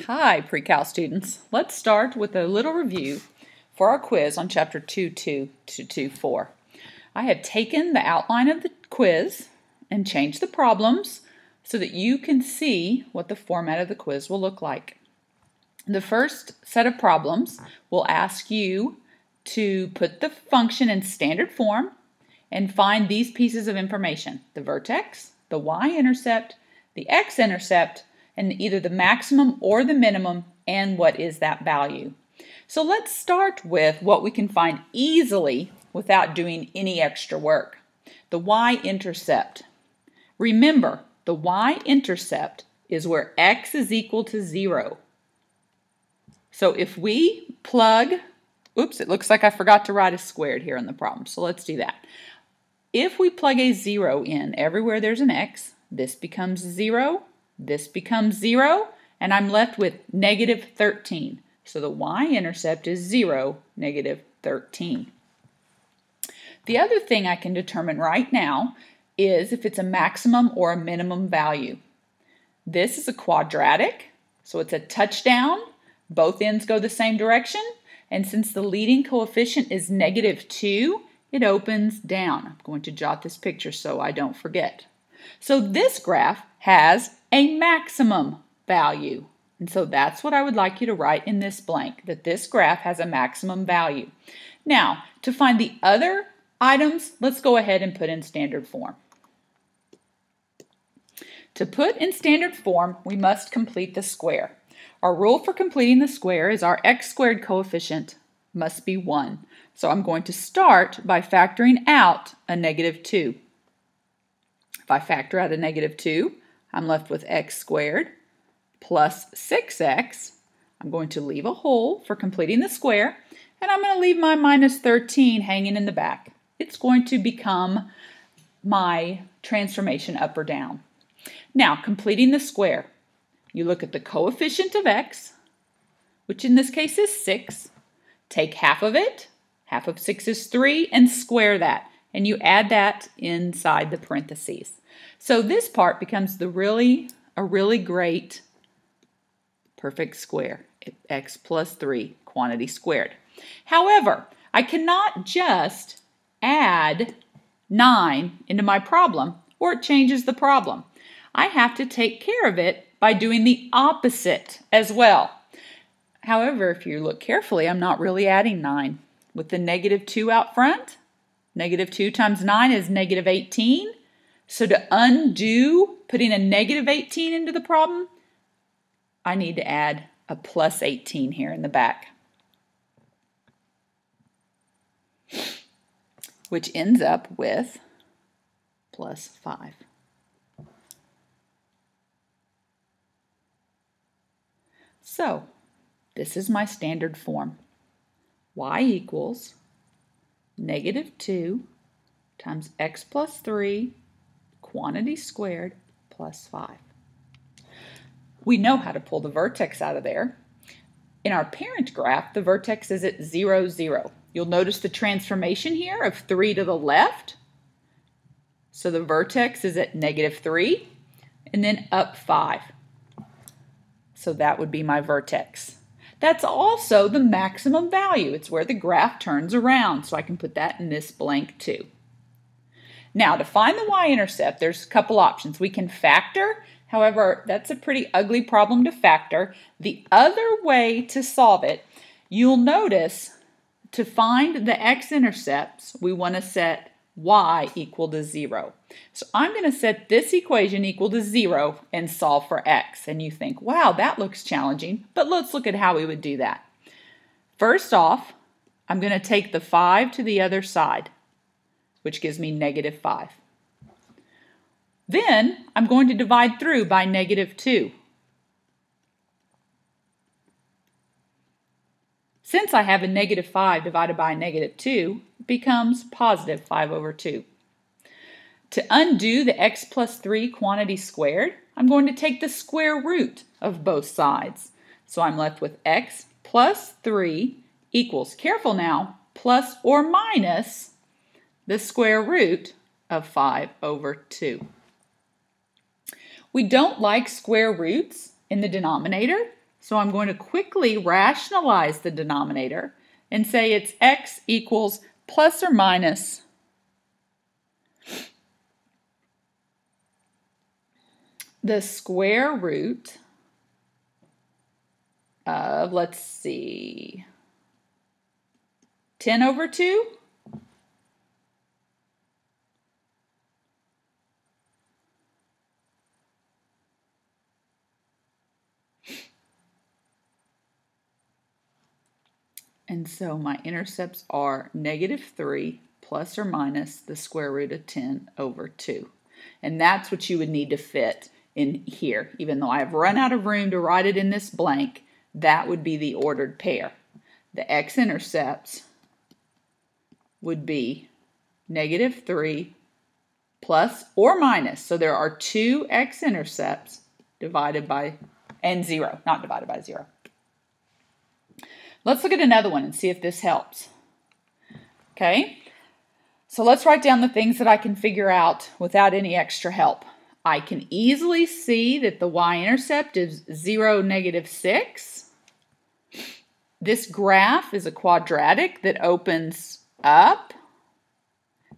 Hi, pre-cal students. Let's start with a little review for our quiz on chapter 2.2 to 2.4. I have taken the outline of the quiz and changed the problems so that you can see what the format of the quiz will look like. The first set of problems will ask you to put the function in standard form and find these pieces of information: the vertex, the y-intercept, the x-intercept, and either the maximum or the minimum, and what is that value. So let's start with what we can find easily without doing any extra work. The y-intercept. Remember, the y-intercept is where x is equal to 0. So if we plug, oops, it looks like I forgot to write a squared here in the problem, so let's do that. If we plug a 0 in everywhere there's an x, this becomes 0, this becomes 0, and I'm left with negative 13. So the y-intercept is 0, negative 13. The other thing I can determine right now is if it's a maximum or a minimum value. This is a quadratic, so it's a touchdown. Both ends go the same direction, and since the leading coefficient is negative 2, it opens down. I'm going to jot this picture so I don't forget. So this graph has a maximum value. And so that's what I would like you to write in this blank, that this graph has a maximum value. Now, to find the other items, let's go ahead and put in standard form. To put in standard form, we must complete the square. Our rule for completing the square is our x squared coefficient must be 1. So I'm going to start by factoring out a negative 2. If I factor out a negative 2, I'm left with x squared plus 6x. I'm going to leave a hole for completing the square, and I'm going to leave my minus 13 hanging in the back. It's going to become my transformation up or down. Now, completing the square, you look at the coefficient of x, which in this case is 6. Take half of it, half of 6 is 3, and square that. And you add that inside the parentheses. So this part becomes a really great perfect square, x plus 3, quantity squared. However, I cannot just add 9 into my problem, or it changes the problem. I have to take care of it by doing the opposite as well. However, if you look carefully, I'm not really adding 9. With the negative 2 out front, negative 2 times 9 is negative 18. So to undo putting a negative 18 into the problem, I need to add a plus 18 here in the back, which ends up with plus 5. So this is my standard form. Y equals negative 2 times x plus 3 quantity squared plus 5. We know how to pull the vertex out of there. In our parent graph, the vertex is at 0, 0. You'll notice the transformation here of 3 to the left. So the vertex is at negative 3 and then up 5. So that would be my vertex. That's also the maximum value. It's where the graph turns around, so I can put that in this blank too. Now, to find the y-intercept, there's a couple options. We can factor. However, that's a pretty ugly problem to factor. The other way to solve it, you'll notice to find the x-intercepts, we want to set y equal to 0. So I'm going to set this equation equal to 0 and solve for x. And you think, wow, that looks challenging. But let's look at how we would do that. First off, I'm going to take the 5 to the other side, which gives me negative 5. Then I'm going to divide through by negative 2. Since I have a negative 5 divided by a negative 2, it becomes positive 5 over 2. To undo the x plus 3 quantity squared, I'm going to take the square root of both sides. So I'm left with x plus 3 equals, careful now, plus or minus the square root of 5 over 2. We don't like square roots in the denominator, So I'm going to quickly rationalize the denominator and say it's x equals plus or minus the square root of, let's see, 10 over 2. And so my intercepts are -3 plus or minus the square root of 10 over 2. And that's what you would need to fit in here. Even though I've run out of room to write it in this blank, that would be the ordered pair. The x-intercepts would be -3 plus or minus. So there are two x-intercepts divided by, and 0, not divided by 0. Let's look at another one and see if this helps. Okay, so let's write down the things that I can figure out without any extra help. I can easily see that the y-intercept is 0, -6. This graph is a quadratic that opens up.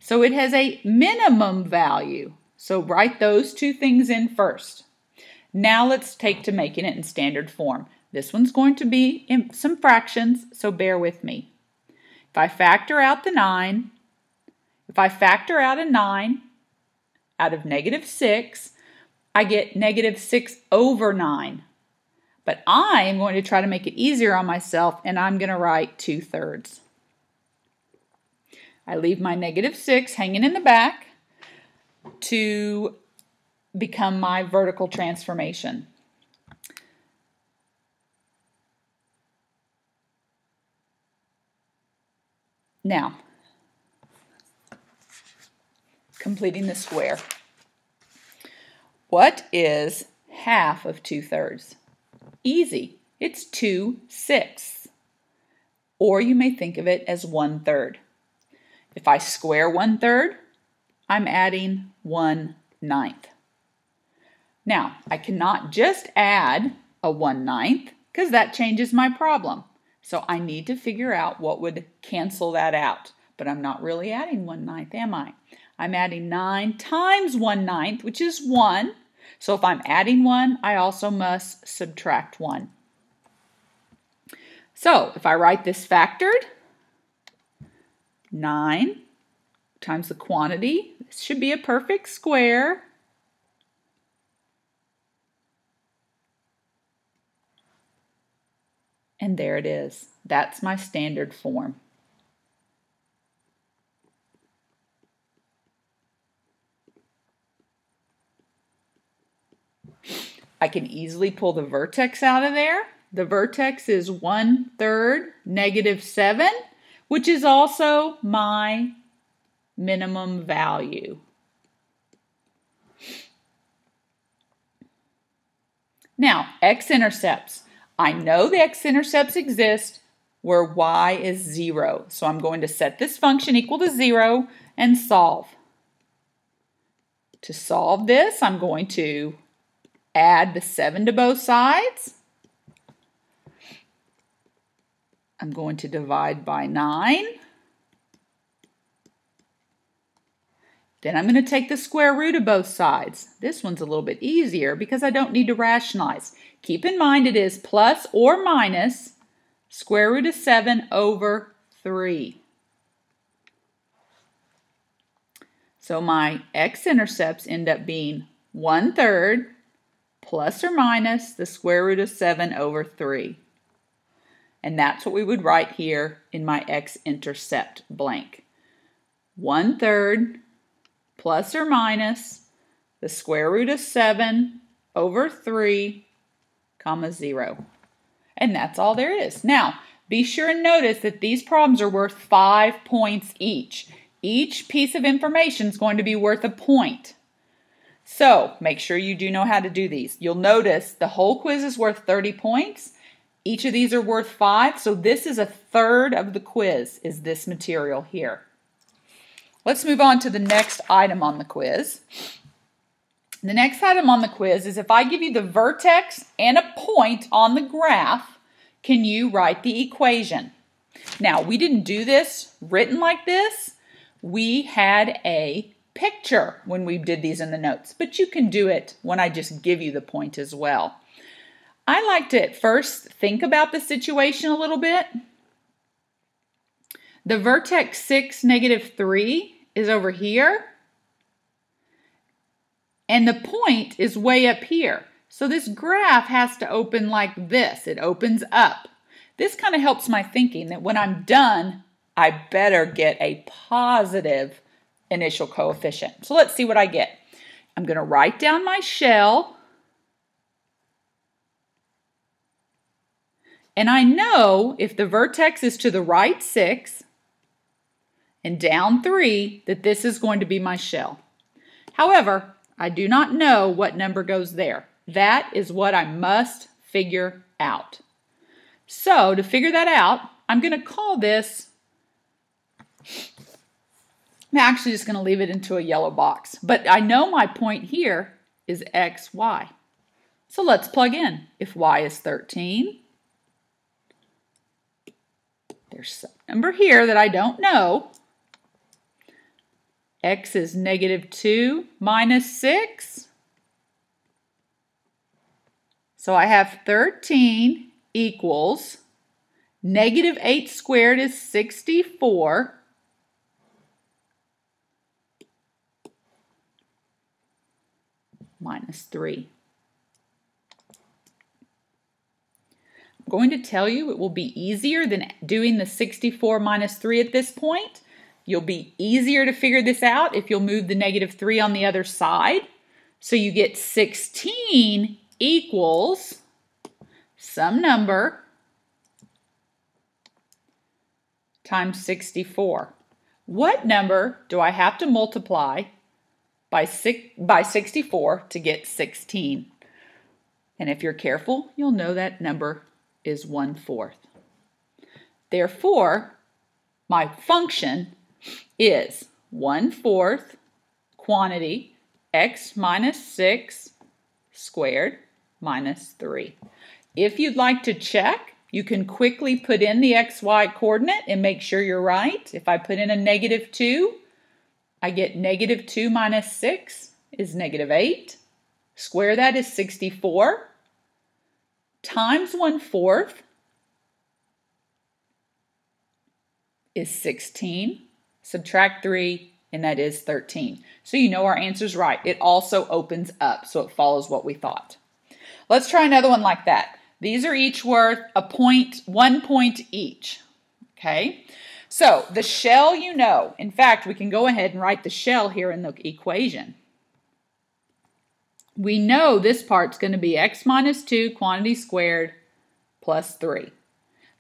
So it has a minimum value. So write those two things in first. Now let's take to making it in standard form. This one's going to be in some fractions, so bear with me. If I factor out the 9, if I factor out a 9 out of -6, I get -6 over 9. But I am going to try to make it easier on myself, and I'm going to write 2/3. I leave my -6 hanging in the back to become my vertical transformation. Now, completing the square. What is half of 2/3? Easy. It's 2/6. Or you may think of it as 1/3. If I square 1/3, I'm adding 1/9. Now, I cannot just add a 1/9 because that changes my problem. So I need to figure out what would cancel that out. But I'm not really adding 1/9, am I? I'm adding 9 times 1/9, which is 1. So if I'm adding 1, I also must subtract 1. So if I write this factored, 9 times the quantity, this should be a perfect square. And there it is. That's my standard form. I can easily pull the vertex out of there. The vertex is 1/3 -7, which is also my minimum value. Now, x-intercepts. I know the x-intercepts exist where y is 0. So I'm going to set this function equal to 0 and solve. To solve this, I'm going to add the 7 to both sides. I'm going to divide by 9. Then I'm going to take the square root of both sides. This one's a little bit easier because I don't need to rationalize. Keep in mind it is plus or minus square root of 7 over 3. So my x-intercepts end up being 1/3 plus or minus the square root of 7 over 3. And that's what we would write here in my x-intercept blank. 1/3 plus or minus the square root of 7 over 3, comma 0. And that's all there is. Now, be sure and notice that these problems are worth 5 points each. Each piece of information is going to be worth a point. So, make sure you do know how to do these. You'll notice the whole quiz is worth 30 points. Each of these are worth 5, so this is 1/3 of the quiz, is this material here. Let's move on to the next item on the quiz. The next item on the quiz is if I give you the vertex and a point on the graph, can you write the equation? Now, we didn't do this written like this. We had a picture when we did these in the notes, but you can do it when I just give you the point as well. I like to at first think about the situation a little bit. The vertex 6, -3 is over here, and the point is way up here. So this graph has to open like this. It opens up. This kind of helps my thinking that when I'm done, I better get a positive initial coefficient. So let's see what I get. I'm going to write down my shell. And I know if the vertex is to the right 6 and down 3, that this is going to be my shell. However, I do not know what number goes there. That is what I must figure out. So to figure that out, I'm going to call this, I'm actually just going to leave it into a yellow box. But I know my point here is x, y. So let's plug in. If y is 13, there's some number here that I don't know. X is -2 minus 6. So I have 13 equals -8 squared is 64 minus 3. I'm going to tell you it will be easier than doing the 64 minus 3 at this point. You'll be easier to figure this out if you'll move the -3 on the other side. So you get 16 equals some number times 64. What number do I have to multiply by 64 to get 16? And if you're careful, you'll know that number is 1/4. Therefore, my function is 1/4 quantity x minus 6 squared minus 3. If you'd like to check, you can quickly put in the xy coordinate and make sure you're right. If I put in a -2, I get -2 minus 6 is -8. Square that is 64 times 1/4 is 16. Subtract 3, and that is 13. So you know our answer's right. It also opens up, so it follows what we thought. Let's try another one like that. These are each worth a point, 1 point each. Okay? So the shell you know. In fact, we can go ahead and write the shell here in the equation. We know this part's going to be x minus 2 quantity squared plus 3.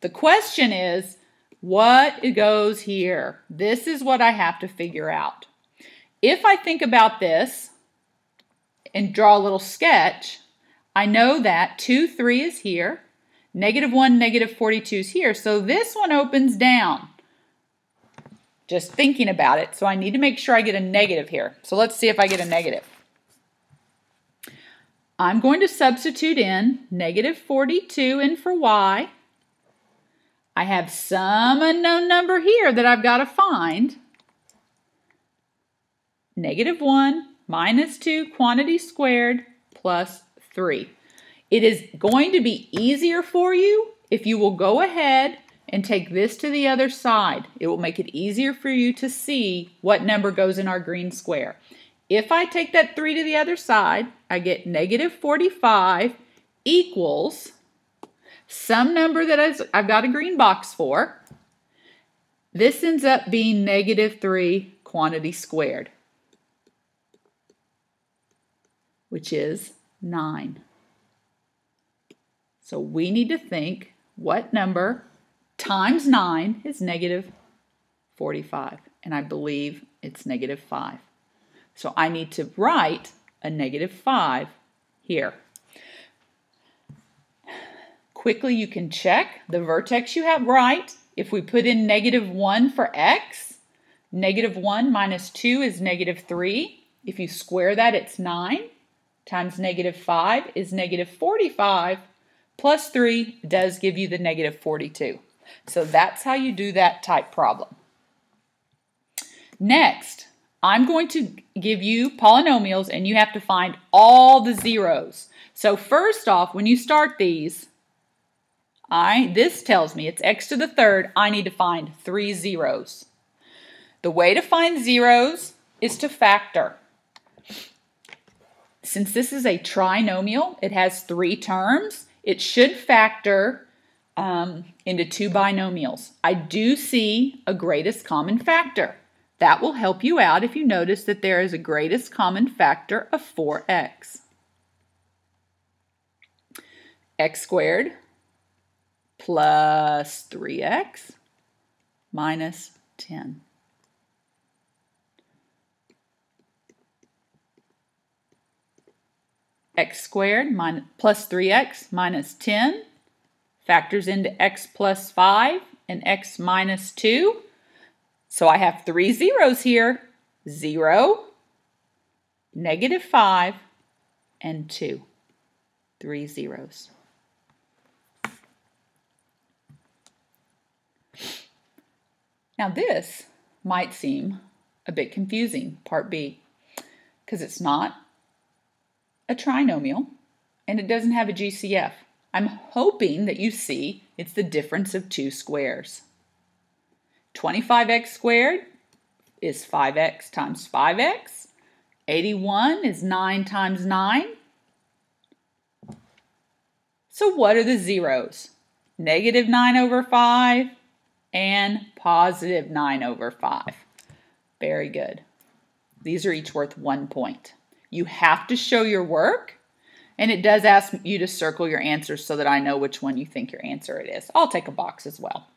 The question is, what goes here? This is what I have to figure out. If I think about this and draw a little sketch, I know that 2, 3 is here, -1, -42 is here, so this one opens down. Just thinking about it, so I need to make sure I get a negative here. So let's see if I get a negative. I'm going to substitute in -42 in for y. I have some unknown number here that I've got to find. -1 minus 2 quantity squared plus 3. It is going to be easier for you if you will go ahead and take this to the other side. It will make it easier for you to see what number goes in our green square. If I take that 3 to the other side, I get -45 equals some number that I've got a green box for. This ends up being -3 quantity squared, which is 9. So we need to think what number times 9 is -45, and I believe it's -5. So I need to write a -5 here. Quickly, you can check the vertex you have right. If we put in -1 for x, -1 minus 2 is -3. If you square that, it's 9. times negative 5 is negative 45, plus 3 does give you the negative 42. So that's how you do that type problem. Next, I'm going to give you polynomials and you have to find all the zeros. So first off, when you start these, this tells me it's x to the third. I need to find 3 zeros. The way to find zeros is to factor. Since this is a trinomial, it has 3 terms, it should factor into 2 binomials. I do see a greatest common factor. That will help you out if you notice that there is a greatest common factor of 4x. X squared plus 3x minus 10. X squared plus 3x minus 10 factors into x plus 5 and x minus 2. So I have 3 zeros here, 0, negative 5, and 2. 3 zeros. Now this might seem a bit confusing, part B, because it's not a trinomial and it doesn't have a GCF. I'm hoping that you see it's the difference of 2 squares. 25x squared is 5x times 5x. 81 is 9 times 9. So what are the zeros? Negative 9 over 5 and positive 9 over 5. Very good. These are each worth 1 point. You have to show your work, and it does ask you to circle your answers so that I know which one you think your answer it is. I'll take a box as well.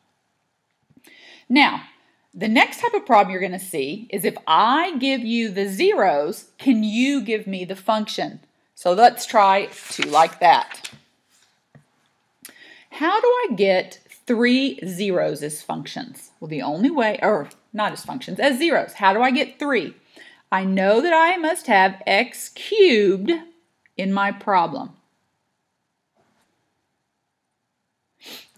Now, the next type of problem you're going to see is if I give you the zeros, can you give me the function? So let's try 2 like that. How do I get 3 zeros as functions? Well, the only way, or not as functions, as zeros. How do I get 3? I know that I must have x cubed in my problem.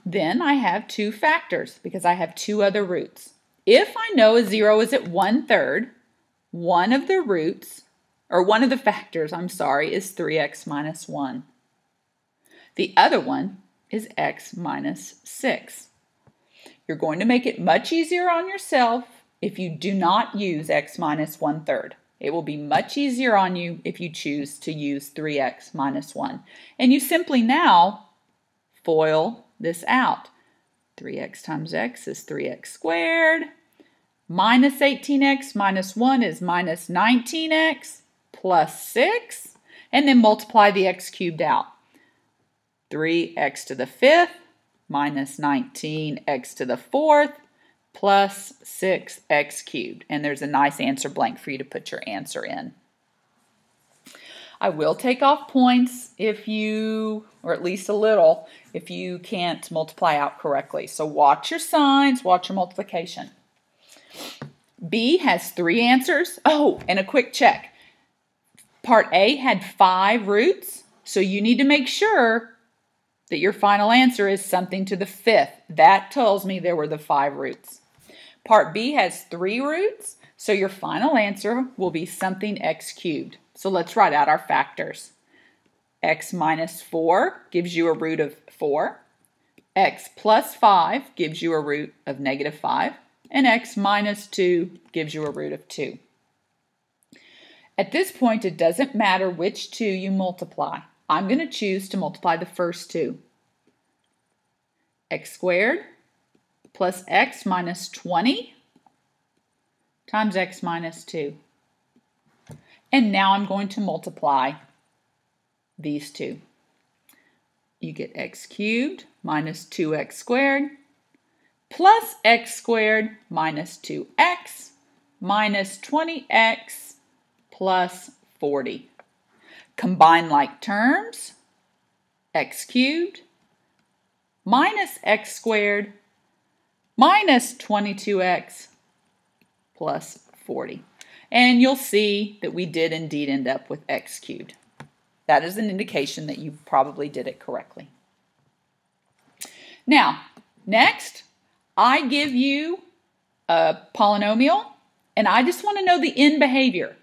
Then I have 2 factors because I have 2 other roots. If I know a 0 is at 1/3, one of the roots, or one of the factors, I'm sorry, is 3x minus 1. The other one is x minus 6. You're going to make it much easier on yourself if you do not use x minus 1/3. It will be much easier on you if you choose to use 3x minus 1. And you simply now FOIL this out. 3x times x is 3x squared. Minus 18x minus 1 is minus 19x plus 6. And then multiply the x cubed out. 3x to the 5th minus 19x to the 4th plus 6x cubed. And there's a nice answer blank for you to put your answer in. I will take off points if you, or at least a little, if you can't multiply out correctly. So watch your signs, watch your multiplication. B has 3 answers. Oh, and a quick check. Part A had 5 roots, so you need to make sure that your final answer is something to the 5th. That tells me there were the 5 roots. Part B has 3 roots, so your final answer will be something x cubed. So let's write out our factors. X minus 4 gives you a root of 4. X plus 5 gives you a root of negative 5. And x minus 2 gives you a root of 2. At this point, it doesn't matter which 2 you multiply. I'm going to choose to multiply the first 2. X squared plus x minus 20 times x minus 2. And now I'm going to multiply these 2. You get x cubed minus 2x squared plus x squared minus 2x minus 20x plus 40. Combine like terms, x cubed minus x squared minus 22x plus 40. And you'll see that we did indeed end up with x cubed. That is an indication that you probably did it correctly. Now, next, I give you a polynomial, and I just want to know the end behavior.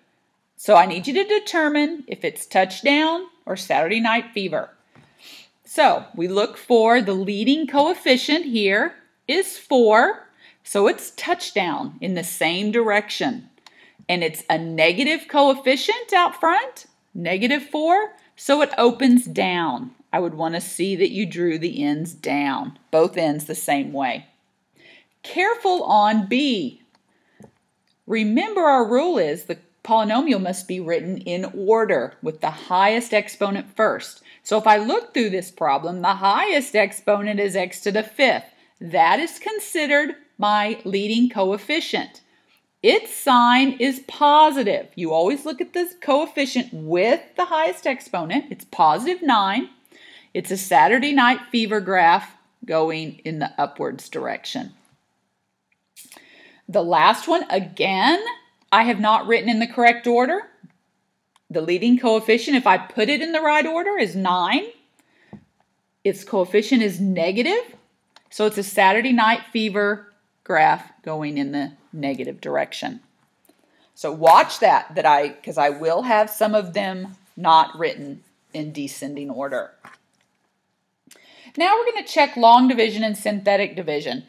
So I need you to determine if it's touchdown or Saturday Night Fever. So we look for the leading coefficient here is 4, so it's touchdown in the same direction. And it's a negative coefficient out front, -4, so it opens down. I would want to see that you drew the ends down, both ends the same way. Careful on B. Remember, our rule is the polynomial must be written in order with the highest exponent first. So if I look through this problem, the highest exponent is x to the 5th. That is considered my leading coefficient. Its sign is positive. You always look at the coefficient with the highest exponent. It's +9. It's a Saturday Night Fever graph going in the upwards direction. The last one, again, I have not written in the correct order. The leading coefficient, if I put it in the right order, is 9. Its coefficient is negative, so it's a Saturday Night Fever graph going in the negative direction. So watch that because I will have some of them not written in descending order. Now we're going to check long division and synthetic division.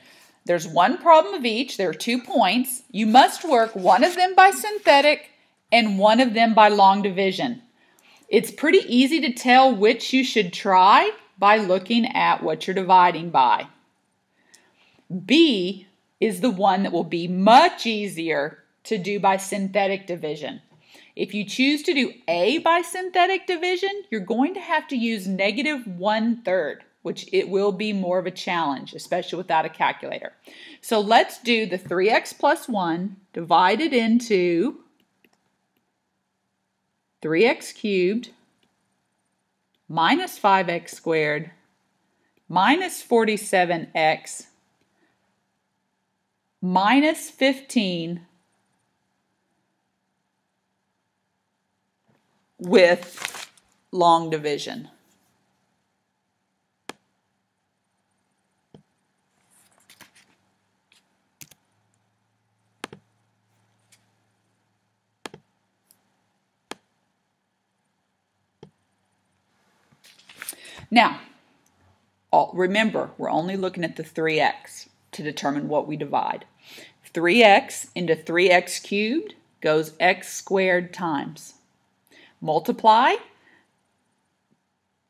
There's one problem of each. There are 2 points. You must work one of them by synthetic and one of them by long division. It's pretty easy to tell which you should try by looking at what you're dividing by. B is the one that will be much easier to do by synthetic division. If you choose to do A by synthetic division, you're going to have to use -1/3, which it will be more of a challenge, especially without a calculator. So let's do the 3x plus 1 divided into 3x cubed minus 5x squared minus 47x minus 15 with long division. Now, remember, we're only looking at the 3x to determine what we divide. 3x into 3x cubed goes x squared times. Multiply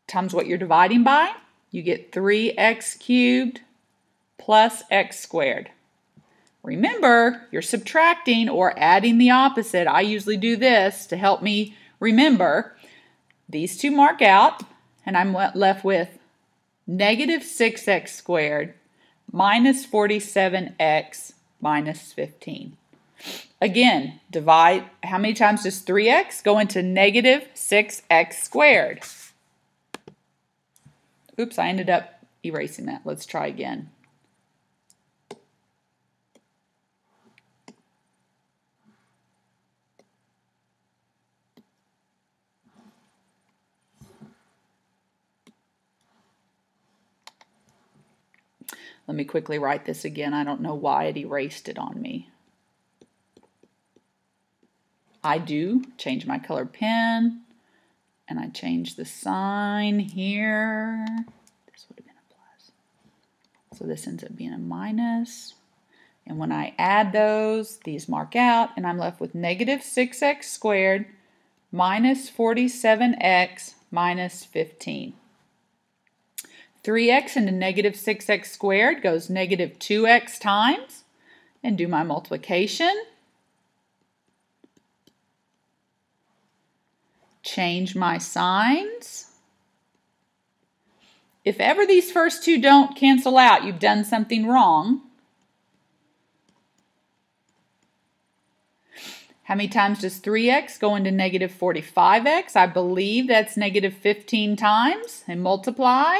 times what you're dividing by, you get 3x cubed plus x squared. Remember, you're subtracting or adding the opposite. I usually do this to help me remember. These two mark out, and I'm left with -6x squared minus 47x minus 15. Again, divide. How many times does 3x go into -6x squared? Oops, I ended up erasing that. Let's try again. Let me quickly write this again. I don't know why it erased it on me. I do change my colored pen, and I change the sign here. This would have been a plus. So this ends up being a minus. And when I add those, these mark out, and I'm left with -6x squared minus 47x minus 15. 3x into -6x squared goes -2x times, and do my multiplication. Change my signs. If ever these first two don't cancel out, you've done something wrong. How many times does 3x go into -45x? I believe that's -15 times, and multiply.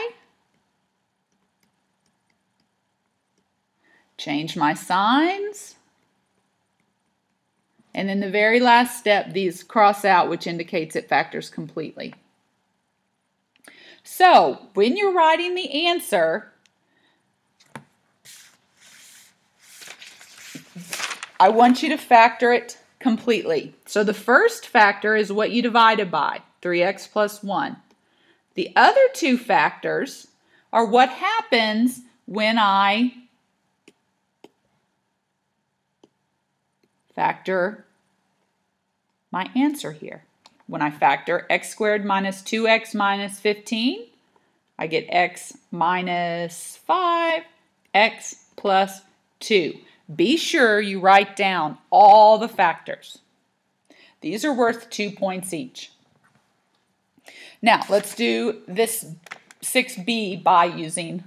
Change my signs. And then the very last step, these cross out, which indicates it factors completely. So when you're writing the answer, I want you to factor it completely. So the first factor is what you divided by, 3x plus 1. The other two factors are what happens when I factor my answer here. When I factor x squared minus 2x minus 15, I get x minus 5, x plus 2. Be sure you write down all the factors. These are worth 2 points each. Now, let's do this 6b by using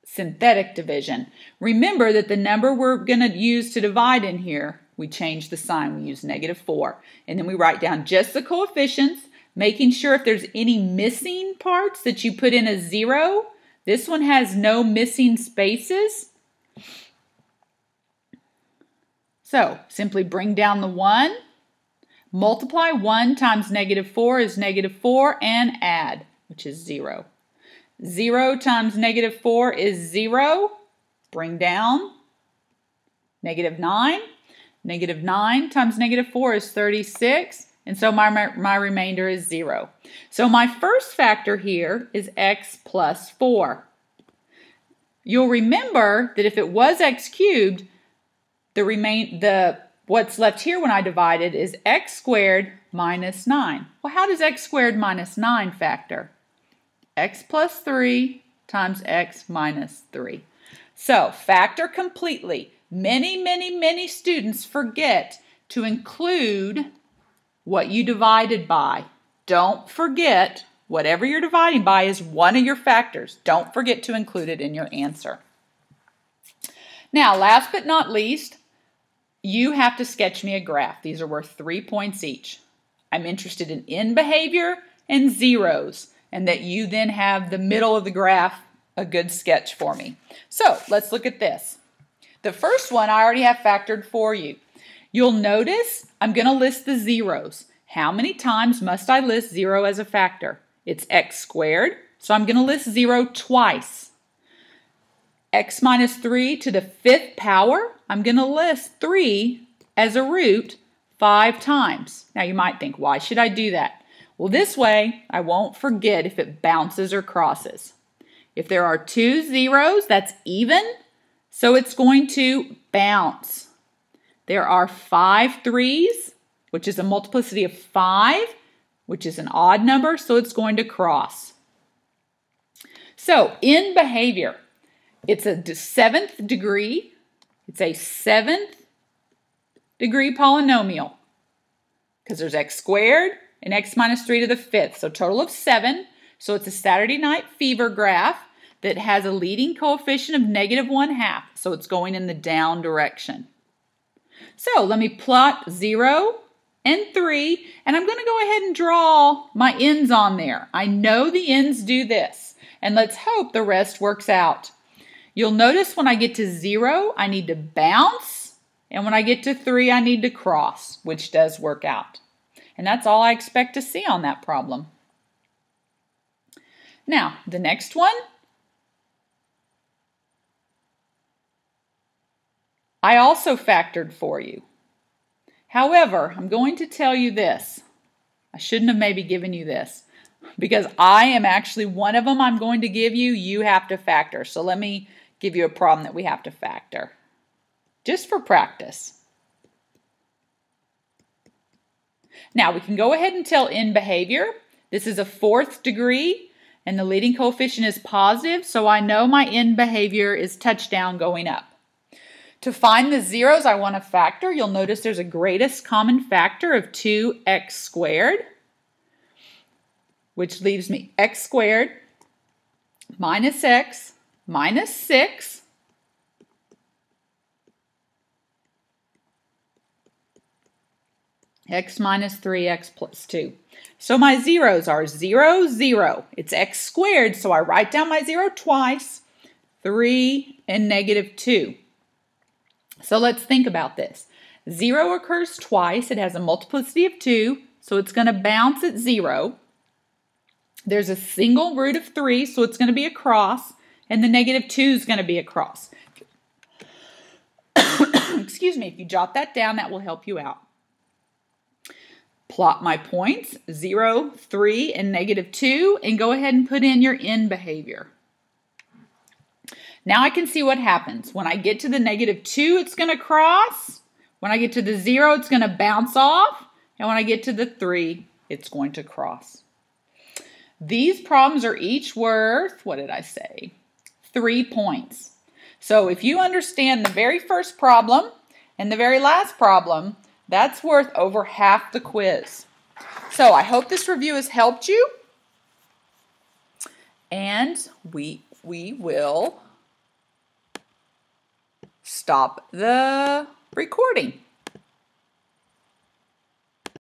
synthetic division. Remember that the number we're going to use to divide in here, we change the sign. We use -4. And then we write down just the coefficients, making sure if there's any missing parts that you put in a 0. This one has no missing spaces. So simply bring down the 1, multiply 1 times -4 is -4, and add, which is 0. 0 times -4 is 0. Bring down -9. -9 times -4 is 36. And so my remainder is 0. So my first factor here is x plus 4. You'll remember that if it was x cubed, what's left here when I divide it is x squared minus 9. Well, how does x squared minus 9 factor? X plus 3 times x minus 3. So factor completely. Many students forget to include what you divided by. Don't forget, whatever you're dividing by is one of your factors. Don't forget to include it in your answer. Now, last but not least, you have to sketch me a graph. These are worth 3 points each. I'm interested in behavior and zeros, and that you then have the middle of the graph a good sketch for me. So let's look at this. The first one I already have factored for you. You'll notice I'm going to list the zeros. How many times must I list 0 as a factor? It's x squared, so I'm going to list 0 twice. X minus 3 to the 5th power, I'm going to list 3 as a root 5 times. Now you might think, why should I do that? Well, this way I won't forget if it bounces or crosses. If there are 2 zeros, that's even, so it's going to bounce. There are 5 threes, which is a multiplicity of 5, which is an odd number, so it's going to cross. So in behavior, it's a 7th degree. It's a 7th degree polynomial because there's x squared and x minus 3 to the 5th, so total of 7. So it's a Saturday Night Fever graph that has a leading coefficient of -1/2, so it's going in the down direction. So let me plot 0 and 3, and I'm going to go ahead and draw my ends on there. I know the ends do this, and let's hope the rest works out. You'll notice when I get to 0, I need to bounce, and when I get to 3, I need to cross, which does work out. And that's all I expect to see on that problem. Now, the next one, I also factored for you. However, I'm going to tell you this. I shouldn't have maybe given you this because I am actually one of them I'm going to give you. You have to factor. So let me give you a problem that we have to factor just for practice. Now we can go ahead and tell in behavior. This is a 4th degree and the leading coefficient is positive, so I know my in behavior is touchdown going up. To find the zeros I want to factor, you'll notice there's a greatest common factor of 2x squared, which leaves me x squared minus x minus 6 x minus 3x plus 2. So my zeros are 0, 0. It's x squared, so I write down my 0 twice, 3 and -2. So let's think about this. 0 occurs twice. It has a multiplicity of 2, so it's going to bounce at 0. There's a single root of 3, so it's going to be a cross, and the negative 2 is going to be a cross. Excuse me, if you jot that down, that will help you out. Plot my points, 0, 3, and negative 2, and go ahead and put in your end behavior. Now I can see what happens. When I get to the negative 2, it's going to cross. When I get to the 0, it's going to bounce off. And when I get to the 3, it's going to cross. These problems are each worth, what did I say? 3 points. So if you understand the very first problem and the very last problem, that's worth over half the quiz. So I hope this review has helped you. And we will stop the recording.